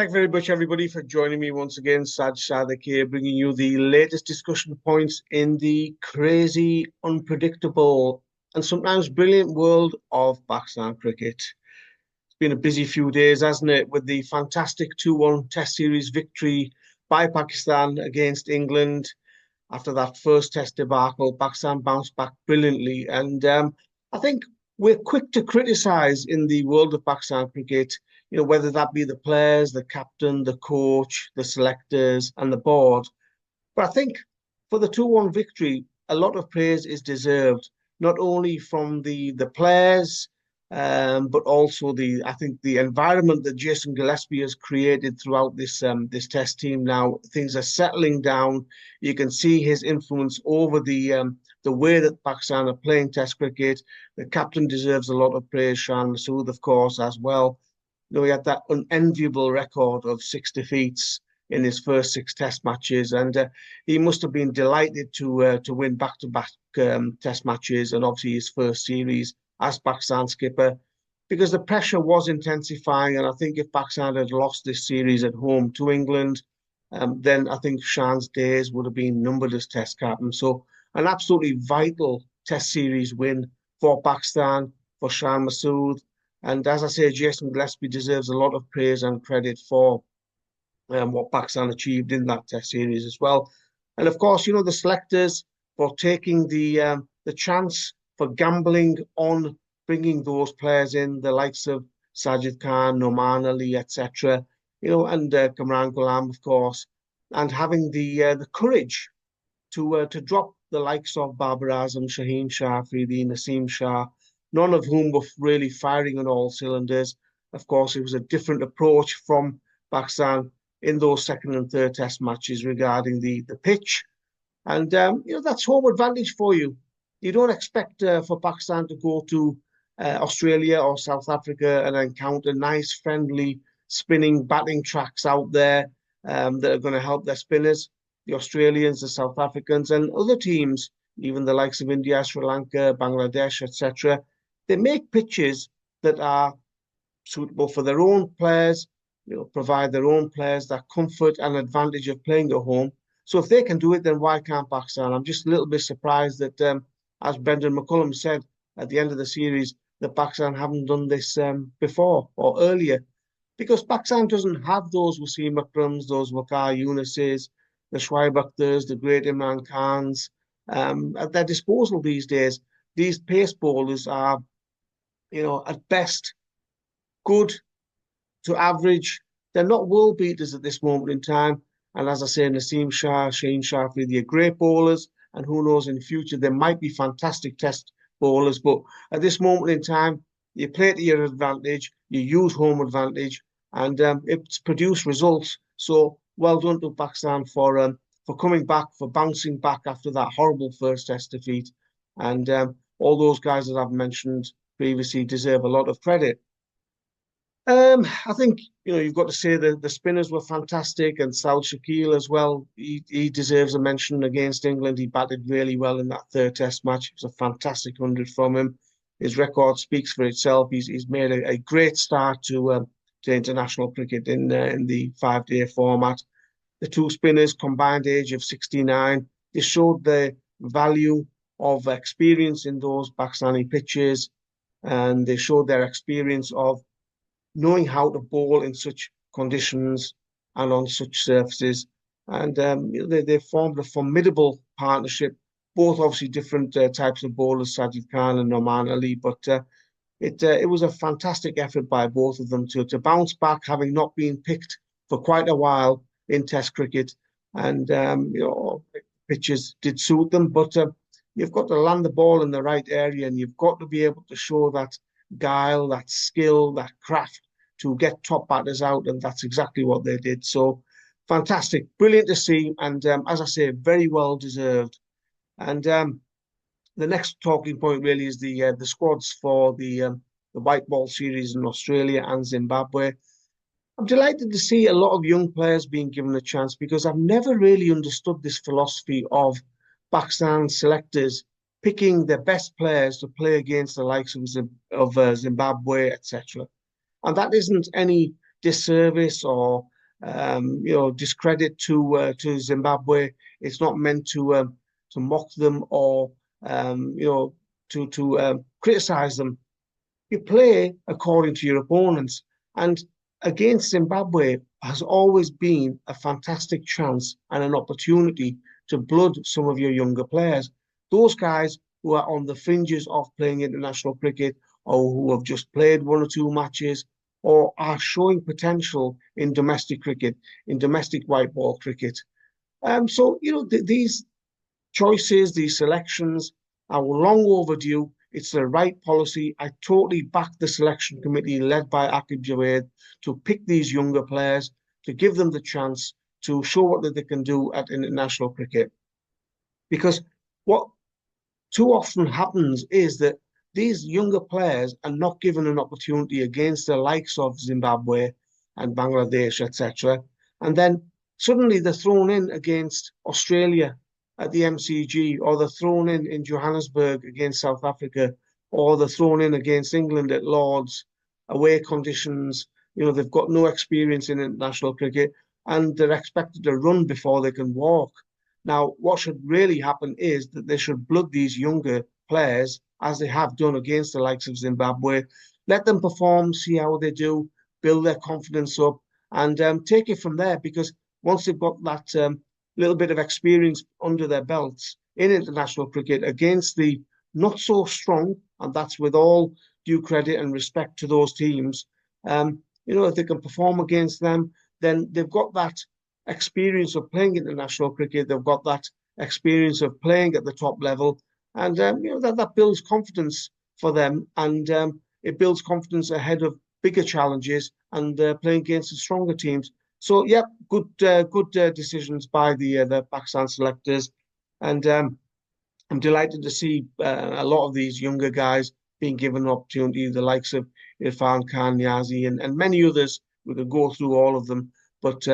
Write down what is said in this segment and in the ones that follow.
Thank you very much, everybody, for joining me once again. Saj Sadek here, bringing you the latest discussion points in the crazy, unpredictable, and sometimes brilliant world of Pakistan cricket. It's been a busy few days, hasn't it, with the fantastic 2-1 Test series victory by Pakistan against England. After that first Test debacle, Pakistan bounced back brilliantly. And I think we're quick to criticise in the world of Pakistan cricket, whether that be the players, the captain, the coach, the selectors, and the board. But I think for the 2-1 victory, a lot of praise is deserved, not only from the players, but also I think the environment that Jason Gillespie has created throughout this Test team now. Things are settling down. You can see his influence over the way that Pakistan are playing Test cricket. The captain deserves a lot of praise, Shan Masood, of course, as well. He had that unenviable record of 6 defeats in his first 6 Test matches, and he must have been delighted to win back-to-back Test matches, and obviously his first series as Pakistan skipper, because the pressure was intensifying. And I think if Pakistan had lost this series at home to England, then I think Shan's days would have been numbered as Test captain. So an absolutely vital Test series win for Pakistan, for Shan Masood. And as I say, Jason Gillespie deserves a lot of praise and credit for what Pakistan achieved in that Test series as well. And of course, the selectors for taking the chance, for gambling on bringing those players in, the likes of Sajid Khan, Noman Ali, etc., and Kamran Ghulam, of course, and having the courage to drop the likes of Babar Azam, Shaheen Shah, Afridi, Naseem Shah, none of whom were really firing on all cylinders. Of course, it was a different approach from Pakistan in those second and third Test matches regarding the pitch. And, that's home advantage for you. You don't expect for Pakistan to go to Australia or South Africa and encounter nice, friendly, spinning batting tracks out there that are going to help their spinners, the Australians, the South Africans, and other teams, even the likes of India, Sri Lanka, Bangladesh, etc. They make pitches that are suitable for their own players, provide their own players that comfort and advantage of playing at home. So if they can do it, then why can't Pakistan? I'm just a little bit surprised that, as Brendan McCullum said at the end of the series, that Pakistan haven't done this before or earlier, because Pakistan doesn't have those Wasim Akrams, those Waqar Yunuses, the Shoaib Akhtars, the great Imran Khans at their disposal these days. These pace bowlers are, at best, good to average. They're not world beaters at this moment in time. And as I say, Naseem Shah, Shaheen Shah, they're great bowlers. And who knows, in the future, they might be fantastic Test bowlers. But at this moment in time, you play to your advantage, you use home advantage, and it's produced results. So well done to Pakistan for coming back, for bouncing back after that horrible first Test defeat. And all those guys that I've mentioned previously deserve a lot of credit. I think, you've got to say that the spinners were fantastic, and Saud Shakil as well. He deserves a mention against England. He batted really well in that third Test match. It was a fantastic 100 from him. His record speaks for itself. He's made a great start to international cricket in the 5-day format. The two spinners, combined age of 69, they showed the value of experience in those Pakistani pitches, and they showed their experience of knowing how to bowl in such conditions and on such surfaces. And they formed a formidable partnership, both obviously different types of bowlers, Sajid Khan and Noman Ali, but it was a fantastic effort by both of them to bounce back, having not been picked for quite a while in Test cricket. And, pitches did suit them, but you've got to land the ball in the right area, and you've got to be able to show that guile, that skill, that craft to get top batters out, and that's exactly what they did. So fantastic, brilliant to see, and as I say, very well deserved. And the next talking point really is the squads for the white ball series in Australia and Zimbabwe. I'm delighted to see a lot of young players being given a chance, because I've never really understood this philosophy of Pakistan selectors picking their best players to play against the likes of Zimbabwe, etc. And that isn't any disservice or discredit to Zimbabwe. It's not meant to mock them or to criticize them. You play according to your opponents. And against Zimbabwe has always been a fantastic chance and an opportunity to blood some of your younger players. Those guys who are on the fringes of playing international cricket or who have just played one or two matches or are showing potential in domestic cricket, in domestic white ball cricket. These choices, these selections are long overdue. It's the right policy. I totally back the selection committee led by Akib Javed to pick these younger players, to give them the chance to show what they can do at international cricket. Because what too often happens is that these younger players are not given an opportunity against the likes of Zimbabwe and Bangladesh, etc. And then suddenly they're thrown in against Australia at the MCG, or they're thrown in Johannesburg against South Africa, or they're thrown in against England at Lords, away conditions. They've got no experience in international cricket, and they're expected to run before they can walk. Now, what should really happen is that they should blood these younger players, as they have done against the likes of Zimbabwe, let them perform, see how they do, build their confidence up, and take it from there. Because once they've got that little bit of experience under their belts in international cricket against the not so strong, and that's with all due credit and respect to those teams, if they can perform against them, then they've got that experience of playing international cricket. They've got that experience of playing at the top level, and that builds confidence for them, and it builds confidence ahead of bigger challenges and playing against the stronger teams. So, yeah, good decisions by the Pakistan selectors, and I'm delighted to see a lot of these younger guys being given an opportunity, the likes of Irfan Khan, Niazi, and many others. We could go through all of them, but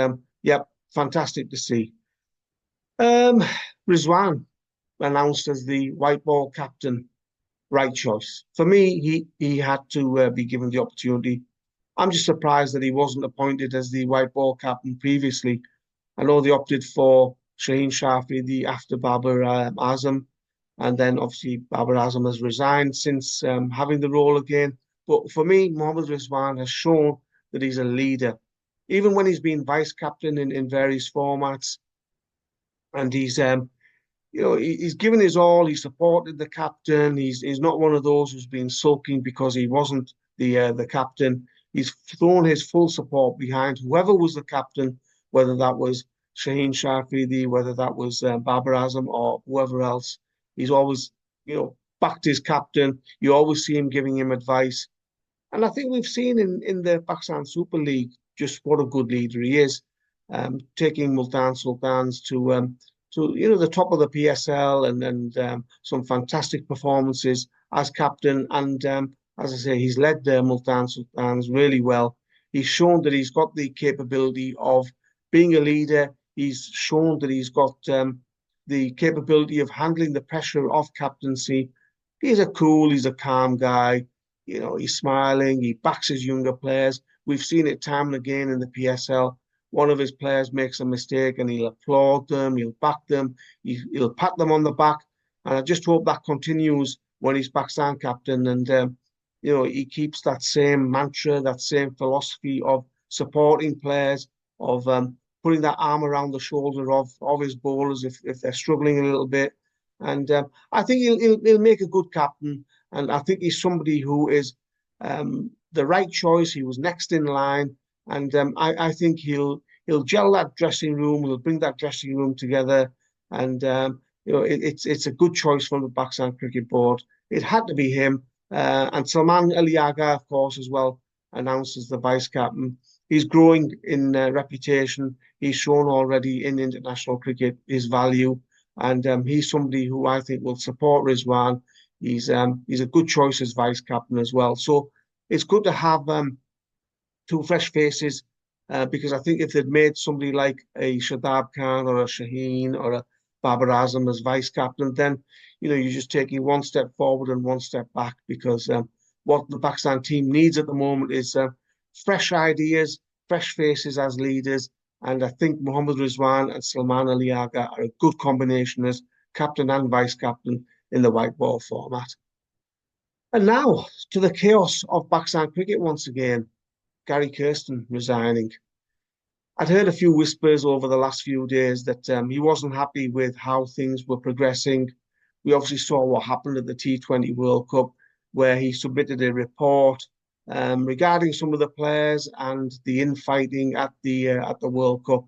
yeah, fantastic to see. Rizwan announced as the white ball captain, right choice. For me, he had to be given the opportunity. I'm just surprised that he wasn't appointed as the white ball captain previously. I know they opted for Shaheen Shafii after Babar Azam, and then obviously Babar Azam has resigned since having the role again. But for me, Mohammad Rizwan has shown that he's a leader. Even when he's been vice captain in various formats, and he's given his all. He supported the captain. He's not one of those who's been sulking because he wasn't the captain. He's thrown his full support behind whoever was the captain, whether that was Shaheen Shafii, whether that was Babar Azam or whoever else. He's always, backed his captain. You always see him giving him advice. And I think we've seen in the Pakistan Super League just what a good leader he is, taking Multan Sultans to the top of the PSL and some fantastic performances as captain. And as I say, he's led the Multan Sultans really well. He's shown that he's got the capability of being a leader. He's shown that he's got the capability of handling the pressure of captaincy. He's a calm guy. He's smiling. He backs his younger players. We've seen it time and again in the PSL. One of his players makes a mistake and he'll applaud them, he'll back them, he'll pat them on the back. And I just hope that continues when he's Pakistan captain. And, he keeps that same mantra, that same philosophy of supporting players, of putting that arm around the shoulder of his bowlers if they're struggling a little bit. And I think he'll make a good captain. And I think he's somebody who is the right choice. He was next in line. And I think he'll gel that dressing room. He'll bring that dressing room together, and it's a good choice from the Pakistan Cricket Board. It had to be him, and Salman Ali Agha, of course, as well, announced as the vice captain. He's growing in reputation. He's shown already in international cricket his value, and he's somebody who I think will support Rizwan. He's a good choice as vice captain as well. So it's good to have two fresh faces, because I think if they'd made somebody like a Shadab Khan or a Shaheen or a Babar Azam as vice captain, then you're just taking one step forward and one step back, because what the Pakistan team needs at the moment is fresh ideas, fresh faces as leaders, And I think Mohammad Rizwan and Salman Ali Agha are a good combination as captain and vice captain in the white ball format. And now to the chaos of Pakistan cricket once again. Gary Kirsten resigning. I'd heard a few whispers over the last few days that he wasn't happy with how things were progressing. We obviously saw what happened at the T20 World Cup, where he submitted a report regarding some of the players and the infighting at the World Cup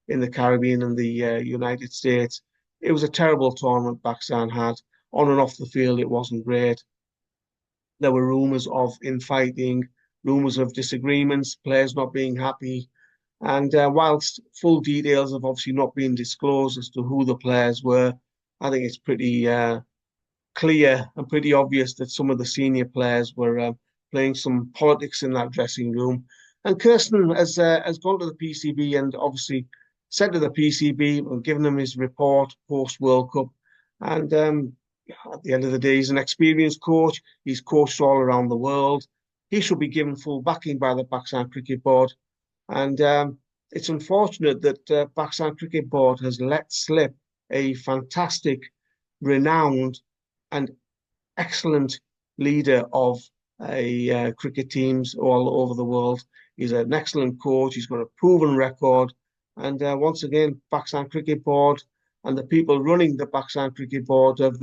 in the Caribbean and the United States. It was a terrible tournament Pakistan had. On and off the field, it wasn't great. There were rumours of infighting, rumours of disagreements, players not being happy. And whilst full details have obviously not been disclosed as to who the players were, I think it's pretty clear and pretty obvious that some of the senior players were playing some politics in that dressing room. And Kirsten has gone to the PCB and obviously said to the PCB and given them his report post World Cup. And at the end of the day, he's an experienced coach. He's coached all around the world. He should be given full backing by the Pakistan Cricket Board. And it's unfortunate that Pakistan Cricket Board has let slip a fantastic, renowned, and excellent leader of cricket teams all over the world. He's an excellent coach. He's got a proven record. And once again, Pakistan Cricket Board and the people running the Pakistan Cricket Board have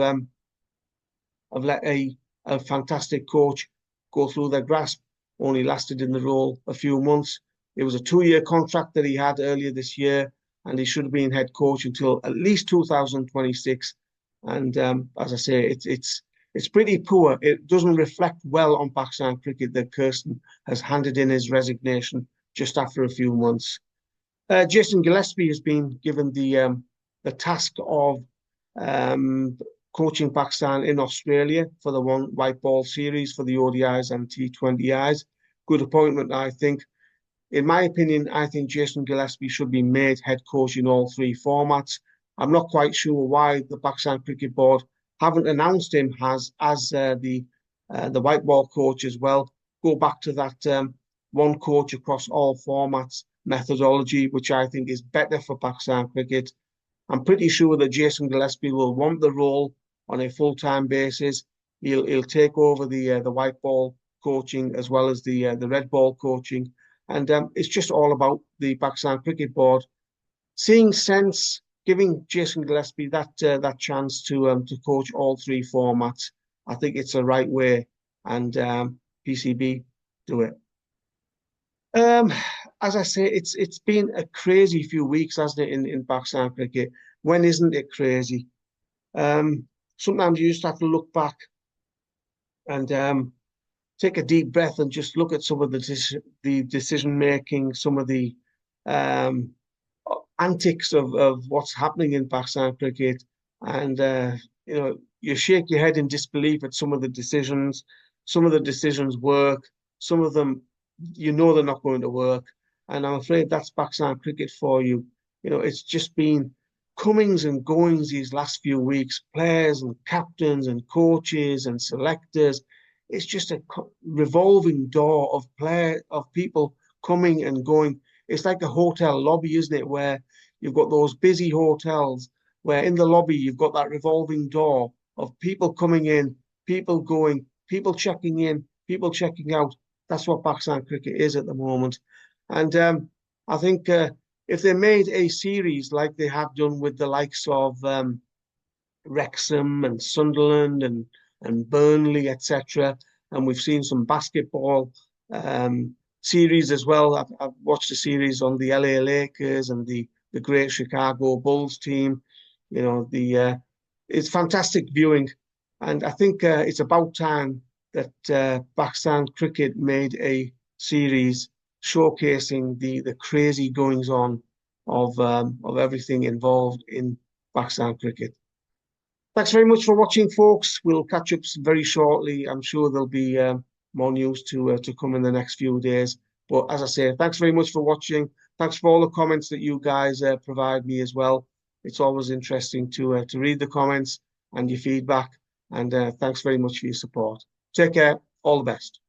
let a fantastic coach go through their grasp. Only lasted in the role a few months. It was a 2-year contract that he had earlier this year, and he should have been head coach until at least 2026. And as I say, it's pretty poor. It doesn't reflect well on Pakistan cricket that Kirsten has handed in his resignation just after a few months. Jason Gillespie has been given the task of coaching Pakistan in Australia for the one white ball series for the ODIs and T20Is. Good appointment, I think. In my opinion, I think Jason Gillespie should be made head coach in all three formats. I'm not quite sure why the Pakistan Cricket Board haven't announced him as the white ball coach as well. Go back to that one coach across all formats methodology, which I think is better for Pakistan cricket. I'm pretty sure that Jason Gillespie will want the role on a full-time basis. He'll take over the white ball coaching as well as the red ball coaching. And it's just all about the Pakistan Cricket Board seeing sense, giving Jason Gillespie that chance to coach all three formats. I think it's the right way, and PCB do it. As I say, it's been a crazy few weeks, hasn't it, in Pakistan cricket? When isn't it crazy? Sometimes you just have to look back and take a deep breath and just look at some of the decision making, some of the antics of what's happening in Pakistan cricket, and you shake your head in disbelief at some of the decisions. Some of the decisions work, some of them they're not going to work, and I'm afraid that's Pakistan cricket for you. It's just been comings and goings these last few weeks, players and captains and coaches and selectors. It's just a revolving door of people coming and going. It's like a hotel lobby, isn't it? Where you've got those busy hotels where in the lobby you've got that revolving door of people coming in, people going, people checking in, people checking out. That's what Pakistan cricket is at the moment. And I think if they made a series like they have done with the likes of Wrexham and Sunderland and Burnley, etc., and we've seen some basketball series as well. I've watched a series on the LA Lakers and the great Chicago Bulls team. It's fantastic viewing, and I think it's about time that Pakistan cricket made a series showcasing the crazy goings on of everything involved in Pakistan cricket. Thanks very much for watching, folks. We'll catch up very shortly. I'm sure there'll be more news to come in the next few days. But as I say, thanks very much for watching. Thanks for all the comments that you guys provide me as well. It's always interesting to read the comments and your feedback. And thanks very much for your support. Take care. All the best.